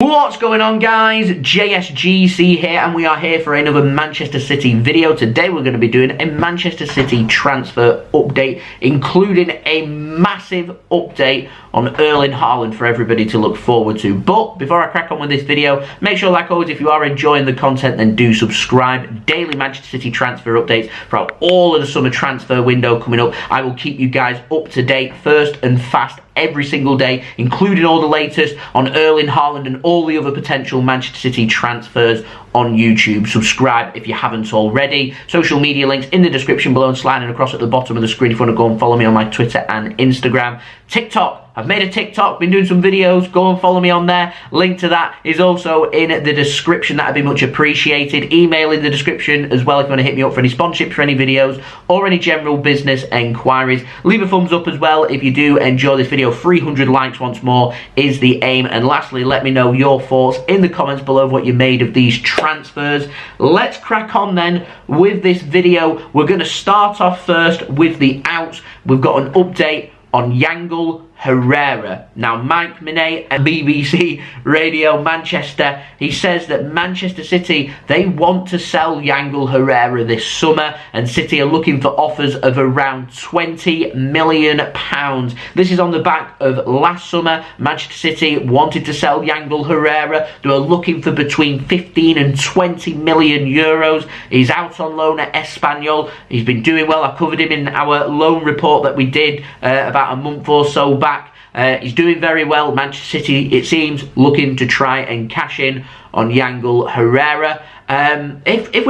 What's going on, guys? JSGC here, and we are here for another Manchester City video. Today we're going to be doing a Manchester City transfer update, including a massive update on Erling Haaland for everybody to look forward to. But before I crack on with this video, make sure, like always, if you are enjoying the content, then do subscribe. Daily Manchester City transfer updates throughout all of the summer transfer window coming up. I will keep you guys up to date, first and fast, every single day, including all the latest on Erling Haaland and all the other potential Manchester City transfers on YouTube. Subscribe if you haven't already. Social media links in the description below and sliding across at the bottom of the screen if you want to go and follow me on my Twitter and Instagram. TikTok, I've made a TikTok, been doing some videos, go and follow me on there. Link to that is also in the description, that'd be much appreciated. Email in the description as well if you want to hit me up for any sponsorship for any videos or any general business enquiries. Leave a thumbs up as well if you do enjoy this video. 300 likes once more is the aim. And lastly, let me know your thoughts in the comments below of what you made of these transfers. Let's crack on then with this video. We're going to start off first with the outs. We've got an update on Yangel Herrera. Now, Mike Minay at BBC Radio Manchester, he says that Manchester City, they want to sell Yangel Herrera this summer, and City are looking for offers of around £20 million. This is on the back of last summer. Manchester City wanted to sell Yangel Herrera. They were looking for between 15 and 20 million euros. He's out on loan at Espanyol. He's been doing well. I covered him in our loan report that we did about a month or so back. He's doing very well. Manchester City, it seems, looking to try and cash in on Yangel Herrera. If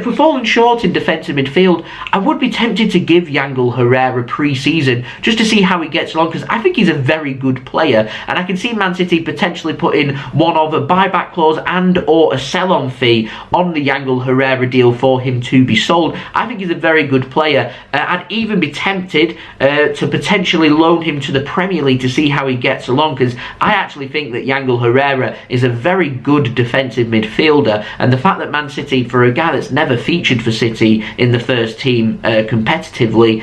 we're falling short in defensive midfield, I would be tempted to give Yangel Herrera pre-season just to see how he gets along, because I think he's a very good player, and I can see Man City potentially putting one of a buyback clause and or a sell-on fee on the Yangel Herrera deal for him to be sold. I think he's a very good player. I'd even be tempted to potentially loan him to the Premier League to see how he gets along, because I actually think that Yangel Herrera is a very good defensive midfielder, and the fact that Man City, for a guy that's never featured for City in the first team competitively,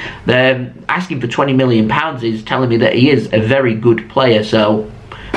asking for £20 million is telling me that he is a very good player. So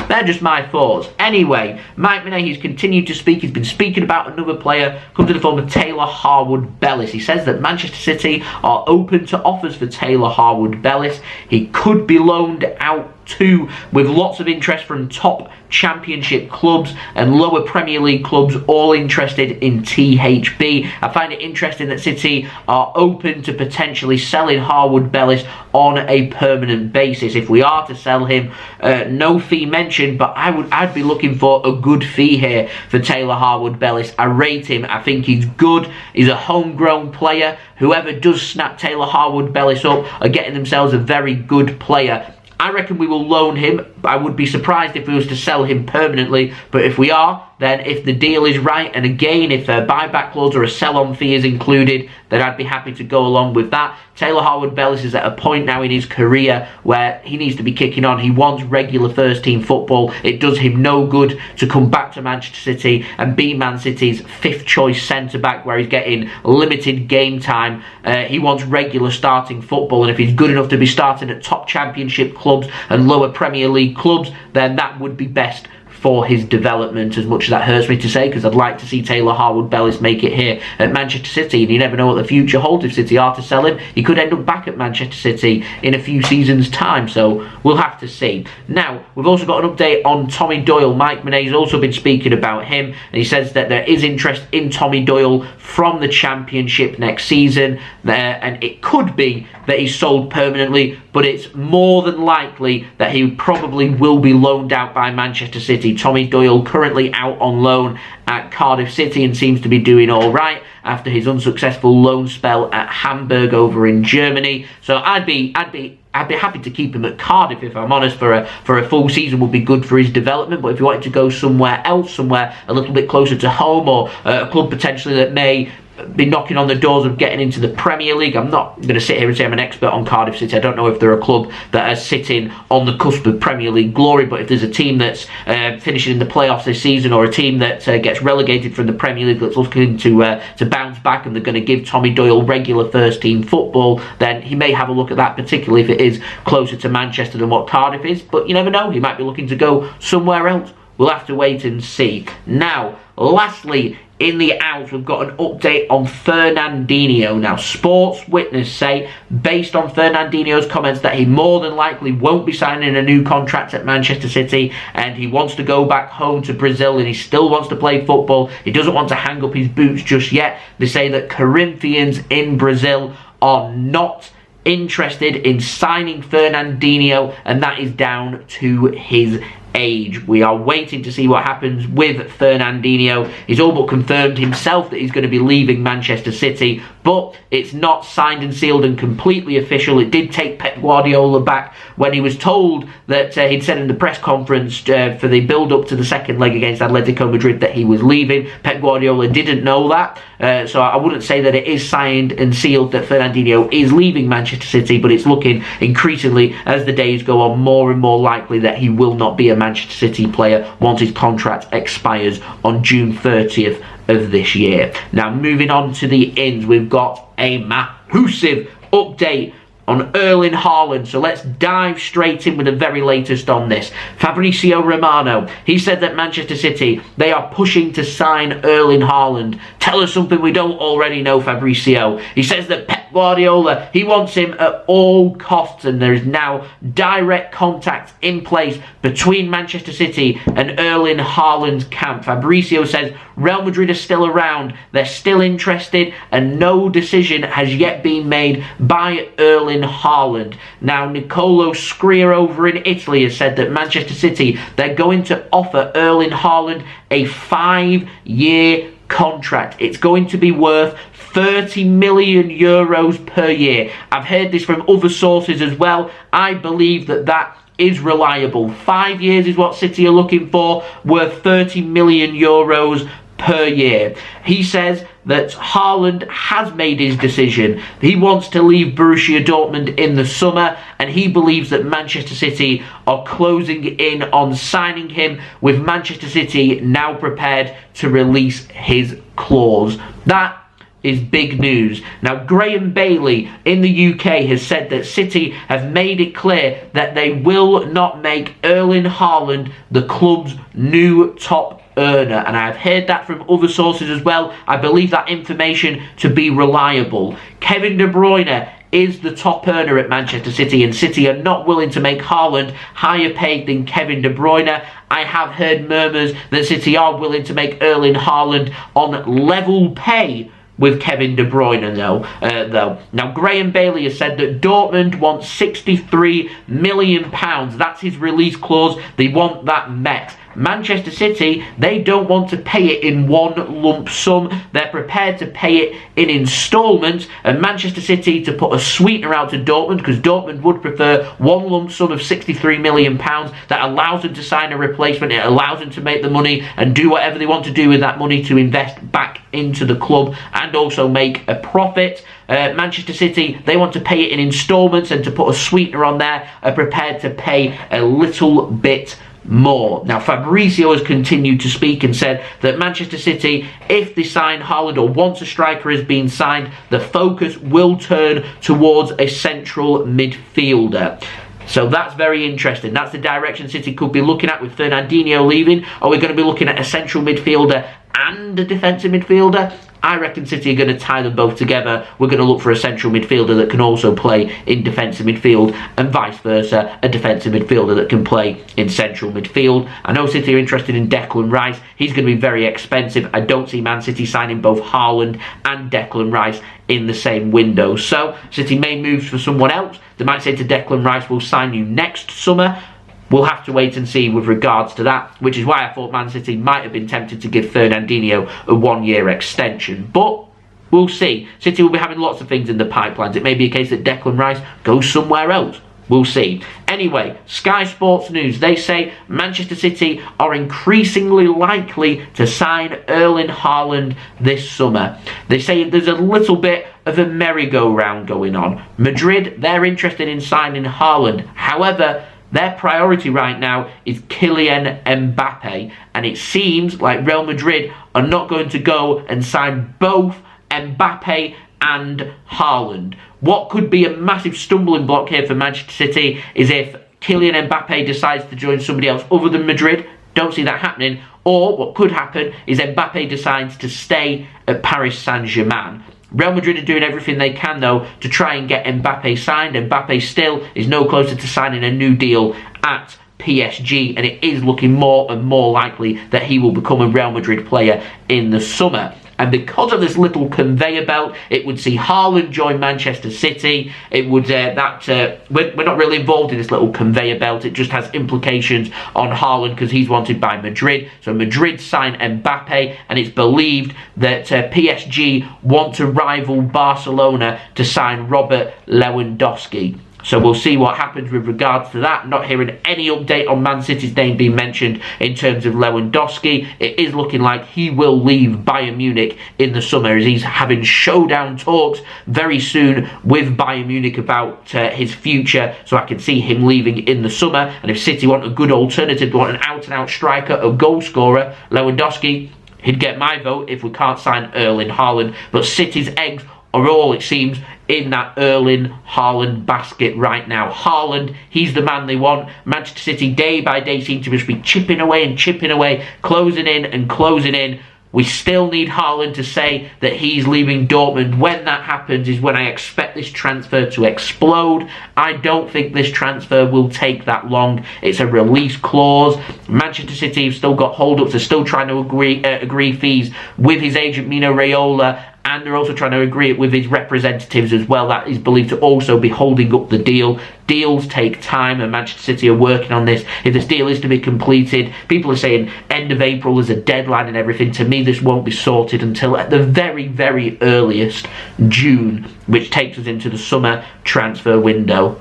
they're just my thoughts. Anyway, Mike Minay, he's continued to speak. He's been speaking about another player, comes in the form of Taylor Harwood-Bellis. He says that Manchester City are open to offers for Taylor Harwood-Bellis. He could be loaned out too, with lots of interest from top championship clubs and lower Premier League clubs, all interested in THB. I find it interesting that City are open to potentially selling Harwood-Bellis on a permanent basis. If we are to sell him, no fee mentioned, but I'd be looking for a good fee here for Taylor Harwood-Bellis. I rate him. I think he's good. He's a homegrown player. Whoever does snap Taylor Harwood-Bellis up are getting themselves a very good player. I reckon we will loan him. I would be surprised if we was to sell him permanently, but if we are, then if the deal is right, and again, if a buyback clause or a sell-on fee is included, then I'd be happy to go along with that. Taylor Harwood-Bellis is at a point now in his career where he needs to be kicking on. He wants regular first-team football. It does him no good to come back to Manchester City and be Man City's fifth-choice centre-back where he's getting limited game time. He wants regular starting football, and if he's good enough to be starting at top championship clubs and lower Premier League clubs, then that would be best for his development, as much as that hurts me to say, because I'd like to see Taylor Harwood-Bellis make it here at Manchester City, and you never know what the future holds. If City are to sell him, he could end up back at Manchester City in a few seasons' time, so we'll have to see. Now, we've also got an update on Tommy Doyle. Mike Minay's also been speaking about him, and he says that there is interest in Tommy Doyle from the Championship next season, and it could be that he's sold permanently, but it's more than likely that he probably will be loaned out by Manchester City. Tommy Doyle currently out on loan at Cardiff City and seems to be doing all right after his unsuccessful loan spell at Hamburg over in Germany. So I'd be happy to keep him at Cardiff, if I'm honest. For a full season would be good for his development. But if you wanted to go somewhere else, somewhere a little bit closer to home, or a club potentially that may be knocking on the doors of getting into the Premier League. I'm not going to sit here and say I'm an expert on Cardiff City. I don't know if they're a club that are sitting on the cusp of Premier League glory, but if there's a team that's finishing in the playoffs this season, or a team that gets relegated from the Premier League that's looking to bounce back, and they're going to give Tommy Doyle regular first team football, then he may have a look at that, particularly if it is closer to Manchester than what Cardiff is. But you never know, he might be looking to go somewhere else. we'll have to wait and see. Now, lastly, in the outs, we've got an update on Fernandinho. Now, Sports Witness say, based on Fernandinho's comments, that he more than likely won't be signing a new contract at Manchester City, and he wants to go back home to Brazil, and he still wants to play football. He doesn't want to hang up his boots just yet. They say that Corinthians in Brazil are not interested in signing Fernandinho, and that is down to his age. We are waiting to see what happens with Fernandinho. He's all but confirmed himself that he's going to be leaving Manchester City, but it's not signed and sealed and completely official. It did take Pep Guardiola back when he was told that he'd said in the press conference for the build-up to the second leg against Atletico Madrid that he was leaving. Pep Guardiola didn't know that, so I wouldn't say that it is signed and sealed that Fernandinho is leaving Manchester City, but it's looking increasingly, as the days go on, more and more likely that he will not be a Manchester City player once his contract expires on June 30th of this year. Now, moving on to the ins, we've got a massive update on Erling Haaland, so let's dive straight in with the very latest on this. Fabrizio Romano, he said that Manchester City, they are pushing to sign Erling Haaland. Tell us something we don't already know, Fabrizio. He says that Pep Guardiola, he wants him at all costs, and there is now direct contact in place between Manchester City and Erling Haaland's camp. Fabrizio says Real Madrid are still around, they're still interested, and no decision has yet been made by Erling Haaland. Now, Nicolo Schira over in Italy has said that Manchester City, they're going to offer Erling Haaland a 5-year contract. It's going to be worth 30 million euros per year. I've heard this from other sources as well. I believe that that is reliable. 5 years is what City are looking for, worth 30 million euros per year. He says that Haaland has made his decision. He wants to leave Borussia Dortmund in the summer, and he believes that Manchester City are closing in on signing him, with Manchester City now prepared to release his clause. That is big news. Now, Graeme Bailey in the UK has said that City have made it clear that they will not make Erling Haaland the club's new top earner, and I've heard that from other sources as well. I believe that information to be reliable. Kevin De Bruyne is the top earner at Manchester City, and City are not willing to make Haaland higher paid than Kevin De Bruyne. I have heard murmurs that City are willing to make Erling Haaland on level pay with Kevin De Bruyne, though. Now, Graeme Bailey has said that Dortmund wants £63 million. That's his release clause. They want that met. Manchester City, they don't want to pay it in one lump sum. They're prepared to pay it in instalments, and Manchester City to put a sweetener out to Dortmund, because Dortmund would prefer one lump sum of £63 million that allows them to sign a replacement. It allows them to make the money and do whatever they want to do with that money to invest back into the club and also make a profit. Manchester City, they want to pay it in instalments, and to put a sweetener on there, are prepared to pay a little bit more. Now, Fabrizio has continued to speak and said that Manchester City, if they sign Haaland, or once a striker has been signed, the focus will turn towards a central midfielder. So that's very interesting. That's the direction City could be looking at with Fernandinho leaving. Are we going to be looking at a central midfielder and a defensive midfielder? I reckon City are going to tie them both together. We're going to look for a central midfielder that can also play in defensive midfield, and vice versa, a defensive midfielder that can play in central midfield. I know City are interested in Declan Rice. He's going to be very expensive. I don't see Man City signing both Haaland and Declan Rice in the same window. So City may move for someone else. They might say to Declan Rice, we'll sign you next summer. We'll have to wait and see with regards to that, which is why I thought Man City might have been tempted to give Fernandinho a 1-year extension. But we'll see. City will be having lots of things in the pipelines. It may be a case that Declan Rice goes somewhere else. We'll see. Anyway, Sky Sports News, they say Manchester City are increasingly likely to sign Erling Haaland this summer. They say there's a little bit of a merry-go-round going on. Madrid, they're interested in signing Haaland. However, their priority right now is Kylian Mbappe, and it seems like Real Madrid are not going to go and sign both Mbappe and Haaland. What could be a massive stumbling block here for Manchester City is if Kylian Mbappe decides to join somebody else other than Madrid. Don't see that happening. Or what could happen is Mbappe decides to stay at Paris Saint-Germain. Real Madrid are doing everything they can, though, to try and get Mbappe signed. Mbappe still is no closer to signing a new deal at PSG, and it is looking more and more likely that he will become a Real Madrid player in the summer. And because of this little conveyor belt, it would see Haaland join Manchester City. It would we're not really involved in this little conveyor belt. It just has implications on Haaland because he's wanted by Madrid. So Madrid sign Mbappe, and it's believed that PSG want to rival Barcelona to sign Robert Lewandowski. So we'll see what happens with regards to that. Not hearing any update on Man City's name being mentioned in terms of Lewandowski. It is looking like he will leave Bayern Munich in the summer, as he's having showdown talks very soon with Bayern Munich about his future. So I can see him leaving in the summer. And if City want a good alternative, they want an out-and-out striker, a goal scorer, Lewandowski, he'd get my vote if we can't sign Erling Haaland. But City's eggs are all, it seems, in that Erling Haaland basket right now. Haaland, he's the man they want. Manchester City, day by day, seem to just be chipping away and chipping away, closing in and closing in. We still need Haaland to say that he's leaving Dortmund. When that happens is when I expect this transfer to explode. I don't think this transfer will take that long. It's a release clause. Manchester City have still got hold-ups. They're still trying to agree fees with his agent Mino Raiola, and they're also trying to agree it with his representatives as well. That is believed to also be holding up the deal. Deals take time, and Manchester City are working on this. If this deal is to be completed, people are saying end of April is a deadline and everything. To me, this won't be sorted until at the very, very earliest June, which takes us into the summer transfer window.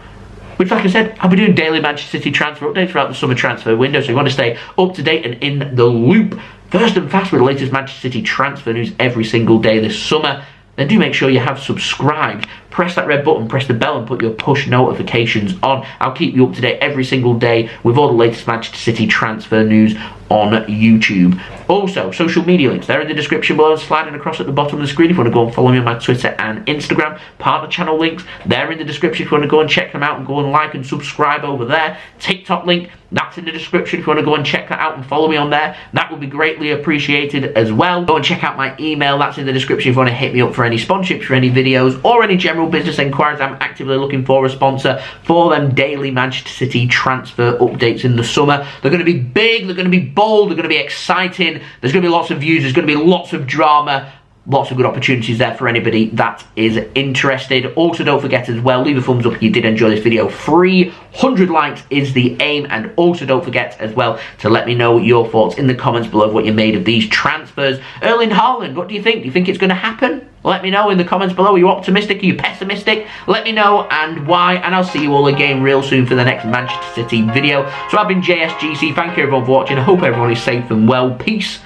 Which, like I said, I'll be doing daily Manchester City transfer updates throughout the summer transfer window, so if you want to stay up to date and in the loop, first and fast with the latest Manchester City transfer news every single day this summer, then do make sure you have subscribed. Press that red button, press the bell, and put your push notifications on. I'll keep you up to date every single day with all the latest Manchester City transfer news on YouTube. Also, social media links, they're in the description below and sliding across at the bottom of the screen if you want to go and follow me on my Twitter and Instagram. Partner channel links, they're in the description if you want to go and check them out and go and like and subscribe over there. TikTok link, that's in the description if you want to go and check that out and follow me on there. That would be greatly appreciated as well. Go and check out my email, that's in the description if you want to hit me up for any sponsorships, for any videos, or any general business enquiries. I'm actively looking for a sponsor for them daily Manchester City transfer updates in the summer. They're going to be big, they're going to be bold, they're going to be exciting, there's going to be lots of views, there's going to be lots of drama. Lots of good opportunities there for anybody that is interested. Also, don't forget as well, leave a thumbs up if you did enjoy this video. 300 likes is the aim. And also don't forget as well to let me know your thoughts in the comments below of what you made of these transfers. Erling Haaland, what do you think? Do you think it's going to happen? Let me know in the comments below. Are you optimistic? Are you pessimistic? Let me know and why. And I'll see you all again real soon for the next Manchester City video. So I've been JSGC. Thank you everyone for watching. I hope everyone is safe and well. Peace.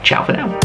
Ciao for now.